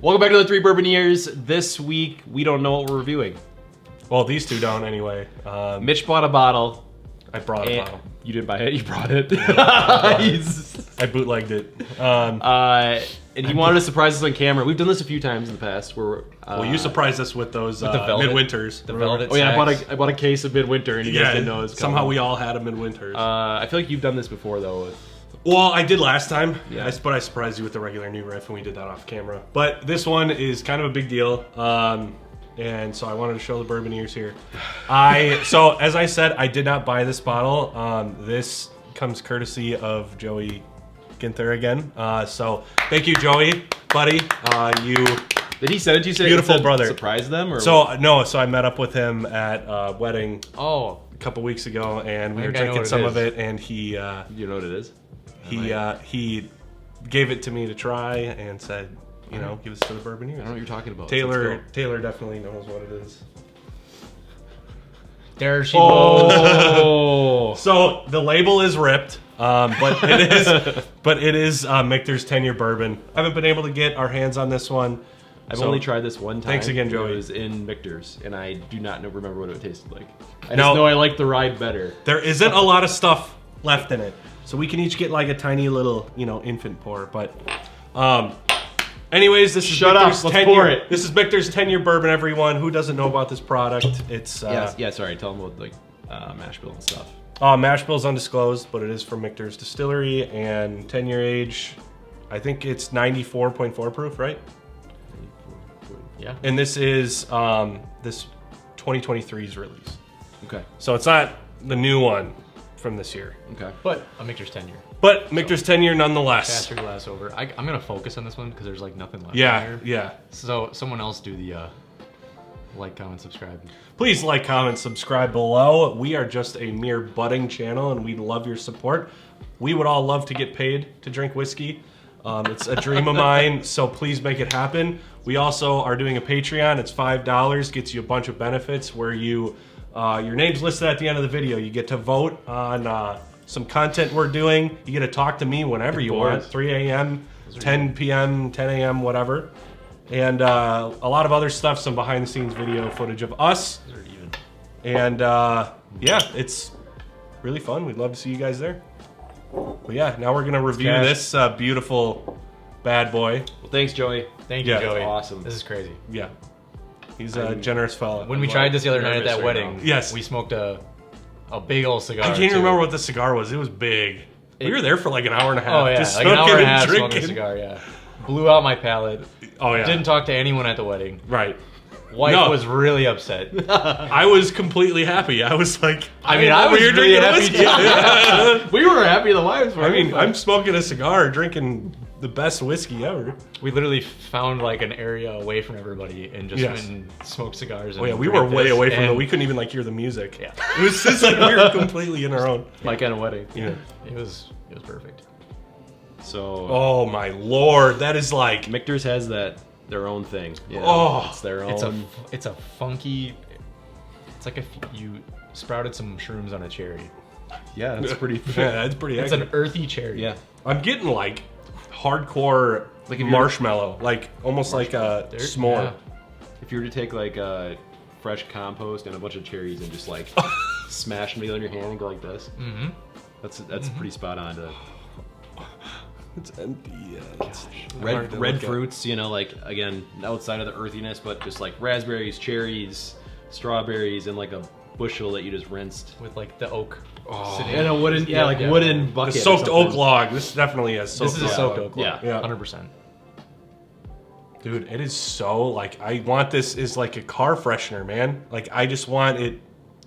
Welcome back to the Three Bourbon Years. This week, we don't know what we're reviewing. Well, these two don't anyway. Mitch bought a bottle. I brought a bottle. You didn't buy it, you brought it. I bootlegged it. And he wanted to surprise us on camera. We've done this a few times in the past where... well, you surprised us with those the velvet, midwinters. The velvet Oh yeah, I bought a case of midwinter and you guys didn't know it was coming. Somehow we all had a midwinters. I feel like you've done this before though. Well, I did last time, Yeah. but I surprised you with the regular new riff and we did that off camera. But this one is kind of a big deal. And so I wanted to show the bourbon ears here. So as I said, I did not buy this bottle. This comes courtesy of Joey Ginther again. So thank you, Joey, buddy. Did he send it to you? Beautiful brother. Surprise them? Or so no, so I met up with him at a wedding Oh, a couple weeks ago, and we were think I know drinking what it some is. of it, and he you know what it is? he gave it to me to try and said, you know, give this to the bourbon I don't know ears. what you're talking about. Taylor definitely knows what it is. there she Oh! So the label is ripped, but it is Michter's 10-year bourbon. I haven't been able to get our hands on this one. I've only tried this one time. Thanks again, Joey. It was in Michter's, and I do not remember what it tasted like. I No. just know I like the ride better. There isn't a lot of stuff left in it, so we can each get like a tiny little, infant pour. But, anyways, this is Shut up, Michter's let's 10-year. pour it. This is Michter's 10-year bourbon. Everyone who doesn't know about this product, it's Yeah, sorry. Tell them about like mash bill and stuff. mash bill's undisclosed, but it is from Michter's distillery and 10-year age. I think it's 94.4 proof, right? Yeah. And this is this 2023's release. Okay. So it's not the new one from this year. Okay. But a Michter's 10-year. But Michter's 10-year nonetheless. Pass your glass over. I'm gonna focus on this one because there's like nothing left. in Yeah, here. yeah. So someone else do the like, comment, subscribe. Please like, comment, subscribe below. We are just a mere budding channel and we love your support. We would all love to get paid to drink whiskey. It's a dream of mine, so please make it happen. We also are doing a Patreon. It's $5, gets you a bunch of benefits where your name's listed at the end of the video. You get to vote on some content we're doing. You get to talk to me whenever you want, 3 a.m., 10 p.m., 10 a.m., whatever. And a lot of other stuff, some behind the scenes video footage of us. Those are even. And yeah, it's really fun. We'd love to see you guys there. But yeah, now we're gonna review this beautiful bad boy. Well, thanks, Joey. Thank you, Yeah, Joey. awesome. This is crazy. Yeah, he's a generous fella. When we tried this the other night at that nervous right wedding, now. Yes. we smoked a big old cigar. I can't even too. remember what the cigar was. It was big. We were there for like an hour and a half. Oh yeah, just like an hour and a half drinking. smoking a cigar. Yeah, blew out my palate. Oh yeah, Didn't talk to anyone at the wedding. right. Wife No. was really upset. I was completely happy. I was like, I mean, I over was here really drinking happy whiskey. too. We were happy. The wives were. I mean, but I'm smoking a cigar, drinking the best whiskey ever. we literally found like an area away from everybody and just Yes. went and smoked cigars. And Oh yeah, we drank were way this, away from and it. We couldn't even like hear the music. Yeah. It was just like we were completely in our own. My kind of wedding. Yeah. It was perfect. So Oh my lord, that is like Michter's has their own thing. You know? Oh. It's their own. It's a funky. It's like if you sprouted some shrooms on a cherry. Yeah, that's pretty. yeah, that's pretty. It's accurate. an earthy cherry. Yeah. I'm getting like hardcore Like if you're- marshmallow, like almost like a There- s'more. yeah. If you were to take like fresh compost and a bunch of cherries and just like smash them together in your hand and go like this, Mm-hmm. that's pretty spot on to It's empty. Yeah, it's hard red to red look at. fruits. You know, like again outside of the earthiness, but just like raspberries, cherries, strawberries, and like a bushel that you just rinsed. With like the oak. sitting. And a wooden, Yeah. wooden The bucket. or soaked something. oak log. This definitely has soaked. This is a soaked oak. Yeah. Yeah. 100%. Dude, it is so like I want this as like a car freshener, man. Like I just want it.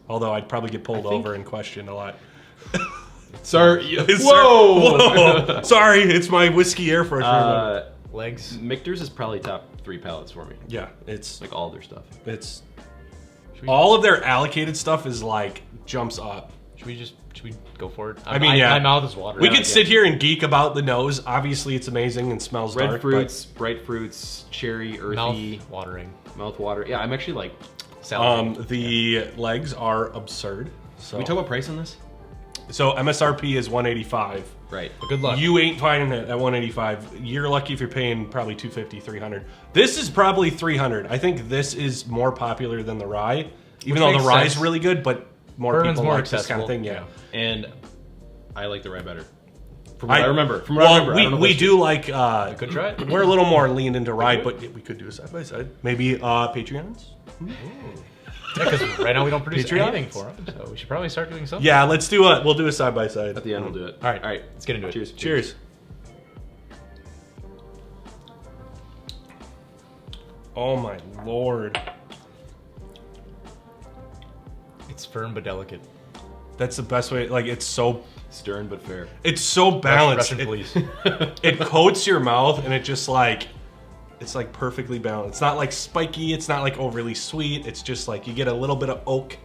Although I'd probably get pulled over and questioned a lot. Sir, Whoa! Sorry, it's my whiskey air freshener. Legs. Michter's is probably top 3 pallets for me. Yeah, it's Like all their stuff. it's Should we, all of their allocated stuff is like jumps up. should we go for it? I mean, yeah. My mouth is watering. We could sit here and geek about the nose. Obviously, it's amazing and smells Red dark, fruits, bright fruits, cherry, earthy, mouth watering. mouth water. Yeah, I'm actually like. But, the legs are absurd. So Can we talk about price on this? So MSRP is 185. Right. But good luck. You ain't finding it at 185. You're lucky if you're paying probably 250, 300. This is probably 300. I think this is more popular than the rye, even though the makes rye is sense. really good, but more Bourbon's people more like this kind of accessible. thing. Yeah. And I like the rye better. From what I remember. From what I Well, remember. I don't know if we that's do like. Could try it. We're a little more leaned into rye, but we could do a side by side. Maybe Patreons. Yeah, because right now we don't produce Patreon? anything for them, so we should probably start doing something. Yeah, let's do a. We'll do a side by side At the end, we'll do it. All right. All right. Let's get into it. Cheers. Cheers. Oh my lord, It's firm but delicate. that's the best way. Like it's so Stern but fair. balanced. Russian police. It coats your mouth and it just like it's like perfectly balanced. It's not like spiky, it's not like overly sweet. It's just like you get a little bit of oak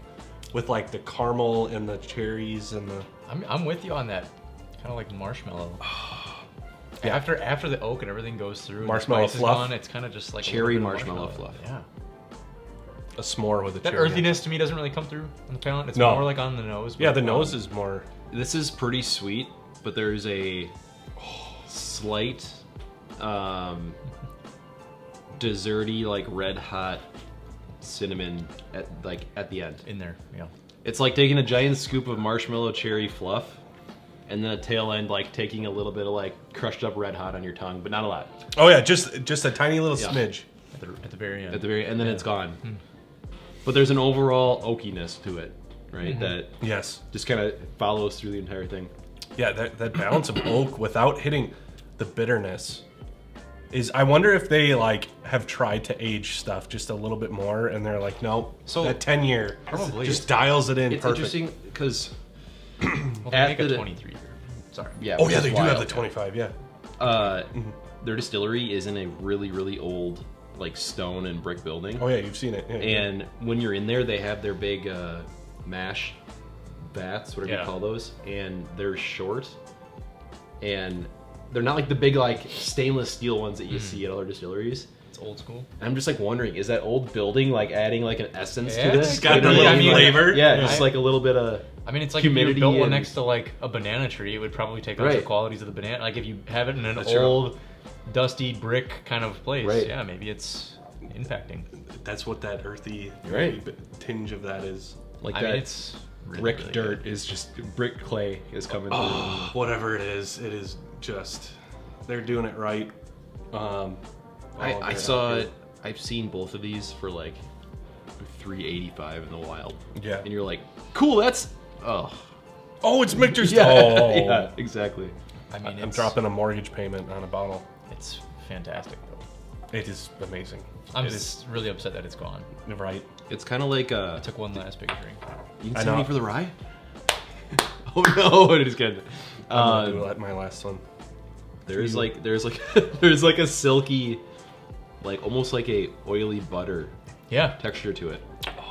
with like the caramel and the cherries and the I'm with you on that. Kind of like marshmallow. Yeah. After the oak and everything goes through, and Marshmallow the spice is fluff. gone, it's kind of just like a Cherry little bit of marshmallow fluff. Yeah. a s'more with a That cherry. earthiness to me doesn't really come through on the palate. It's No. more like on the nose. Yeah, but, the nose is more. This is pretty sweet, but there's a slight desserty, like red hot cinnamon at the end. in there. Yeah. It's like taking a giant scoop of marshmallow cherry fluff, and then a tail end like taking a little bit of like crushed up red hot on your tongue, but not a lot. Oh yeah, just a tiny little Yeah. smidge. At the very end. At the very, and then it's gone. But there's an overall oakiness to it, right? That Yes. just kind of follows through the entire thing. Yeah, that balance of oak without hitting the bitterness is. I wonder if they like have tried to age stuff just a little bit more, and they're like, no. So- that 10-year Probably. just dials it in It's perfect. interesting because Well, they make after a the- 23 here. Sorry. yeah, Oh which yeah, is they do have wild. the 25. Yeah. Their distillery is in a really, really old, like stone and brick building. Oh yeah, you've seen it. Yeah, yeah. And when you're in there, they have their big mash vats, whatever Yeah. you call those, and they're short, and they're not like the big like stainless steel ones that you see at other distilleries. It's old school. And I'm just like wondering, is that old building like adding like an essence Yeah, to this? it's got Like, the a little I mean, flavor. Yeah, just like a little bit of. I mean, it's like Humidity if you built one and- next to like a banana tree, it would probably take on Right. the qualities of the banana. Like if you have it in an That's true. old, dusty brick kind of place, Right. yeah, maybe it's impacting. That's what that earthy Right. tinge of that is. Like I that mean, it's really, brick really dirt good. is just brick clay is coming Whatever it is just they're doing it right. through. I saw it. I've seen both of these for like $3.85 in the wild. Yeah. And you're like, cool. That's Oh, it's Michter's. yeah, Oh, yeah, exactly. I mean, I'm it's, dropping a mortgage payment on a bottle. It's fantastic though. It is amazing. I'm It just really upset that it's gone. is right. It's kind of like I took one last big drink. You can I send know. me for the rye. Oh no, it is good. I'm gonna do my last one. There's like there's like a silky, like almost like a oily butter Yeah, texture to it.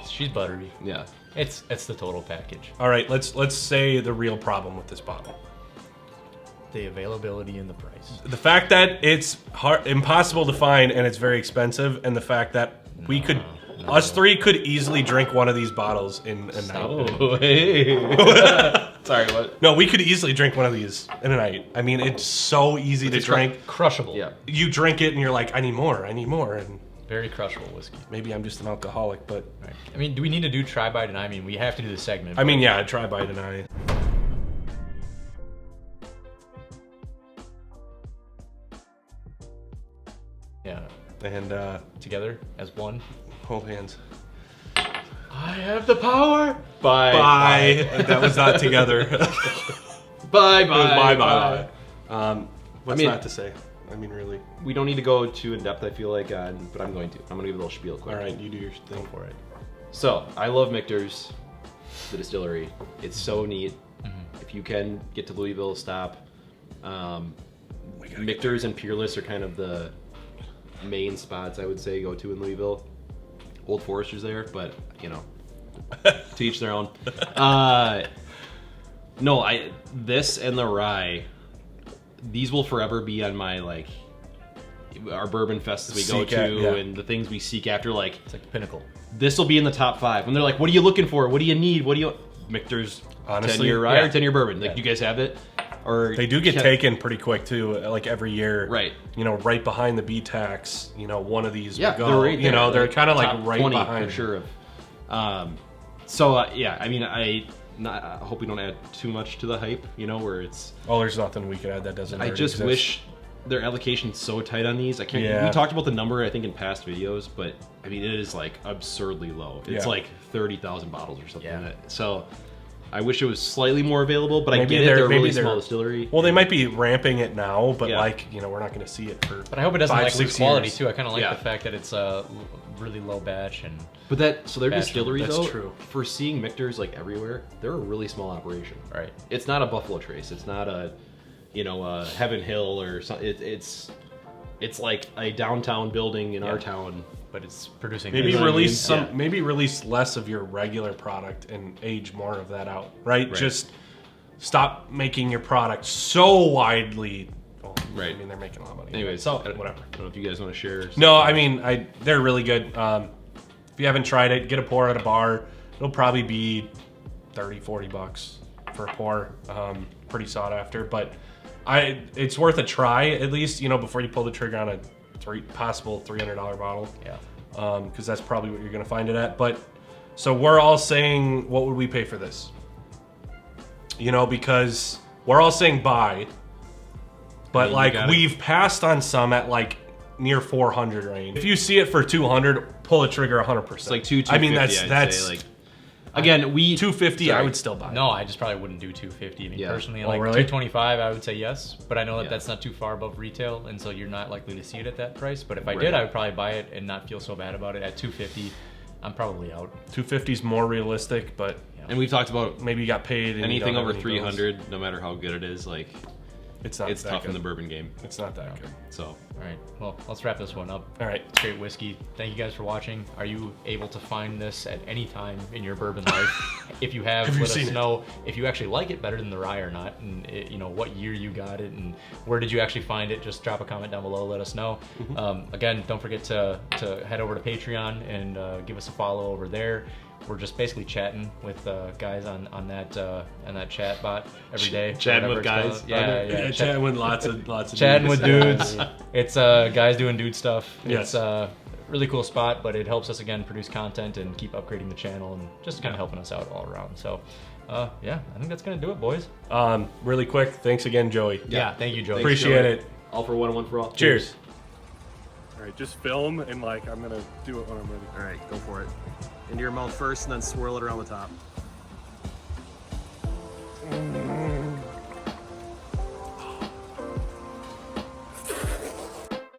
she's buttery. Yeah. It's the total package. All right, let's say the real problem with this bottle. The availability and the price. The fact that it's impossible to find and it's very expensive, and the fact that we could, us three could easily drink one of these bottles in a night. Oh, hey. Sorry, what? No, we could easily drink one of these in a night. I mean, it's so easy to drink. Crushable. Yeah. You drink it and you're like, I need more, and Very crushable whiskey. maybe I'm just an alcoholic, but Right. I mean, do we need to do try by deny? I mean, we have to do the segment. I mean, yeah, try by deny. Yeah. And Together as one. hold hands. I have the power. Bye. That was not together. Bye, It was bye, bye. What's I mean- not to say? I mean, really. We don't need to go too in depth, I feel like, but I'm going to. I'm going to give a little spiel quick. All right, you do your thing. Go for it. So, I love Michter's, the distillery. It's so neat. If you can get to Louisville, stop. Michter's and Peerless are kind of the main spots I would say go to in Louisville. Old Forester's there, but you know, to each their own. No, this and the rye, these will forever be on my like our bourbon fests we go Seek to at, yeah. and the things we seek after. Like It's like the pinnacle. this will be in the top 5. When they're like, "What are you looking for? What do you need? What do you?" Michter's Honestly, 10-year rye or yeah. 10-year bourbon. Like, you guys have it? Or They do get taken pretty quick too, like every year. Right. You know, right behind the B-Tax, you know, one of these Yeah, will go. they're right there. You know, they're kind of like top right 20 behind. for sure. So yeah, I mean, I hope we don't add too much to the hype. You know, where it's. Oh, there's nothing we could add that doesn't. I already just exist. wish their allocation's so tight on these. I can't. Yeah. We talked about the number I think in past videos, but I mean, it is like absurdly low. It's Yeah. like 30,000 bottles or something. Yeah. So. I wish it was slightly more available, but I Maybe get it. They're a maybe really small distillery. Well, they might be ramping it now, but Yeah. like, you know, we're not going to see it for. But I hope it doesn't 5, like lose 6 quality years. too. I kind of like Yeah. the fact that it's a really low batch and. But that so their Fashion, distillery that's though, true. for seeing Michters like everywhere, they're a really small operation. Right. It's not a Buffalo Trace. It's not a, a Heaven Hill or something. It's like a downtown building in our town. But it's producing. Maybe You know what I release mean? some. Yeah. Maybe release less of your regular product and age more of that out. Right. Right. Just stop making your product so widely. Well, Right. I mean, they're making a lot of money. Anyways, so I don't whatever. know if you guys want to share. No, I mean, they're really good. If you haven't tried it, get a pour at a bar. It'll probably be $30-40 for a pour. Pretty sought after, but it's worth a try at least. You know, before you pull the trigger on a possible $300 bottle. Yeah. Because that's probably what you're gonna find it at. But so we're all saying, what would we pay for this? You know, because we're all saying buy, but I mean, you like gotta- we've passed on some at like near 400 range. If you see it for 200, pull the trigger 100%. It's like 250. I mean, I'd that's say, like. Again, we 250. Sorry. I would still buy. No, I just probably wouldn't do 250. I mean, Yeah. personally, Oh, like really? 225, I would say yes. But I know that Yeah. that's not too far above retail, and so you're not likely to see it at that price. But if I Right. did, I would probably buy it and not feel so bad about it. At 250, I'm probably out. 250 is more realistic, but and we've talked about maybe you got paid. And you anything don't have over any 300, no matter how good it is, like bills. It's tough good. in the bourbon game. It's not that good. So All right, well, let's wrap this one up. All right. It's great whiskey. Thank you guys for watching. Are you able to find this at any time in your bourbon life? If you have, Have you let seen us it? know if you actually like it better than the rye or not, and what year you got it, and where did you actually find it. Just drop a comment down below. Let us know. Again, don't forget to head over to Patreon and give us a follow over there. We're just basically chatting with guys on that chat bot every day. Chatting whatever with it's guys? called. Yeah. Chatting with lots of Chatting dudes. with dudes. It's guys doing dude stuff. Yes. It's a really cool spot, but it helps us again produce content and keep upgrading the channel and just kind of helping us out all around. So, yeah, I think that's gonna do it, boys. Really quick, thanks again, Joey. Yeah, thank you, Joe. Appreciate Joey. it. all for one and one for all. Cheers. All right, just film and like I'm gonna do it when I'm ready. All right, go for it. Into your mouth first, and then swirl it around the top.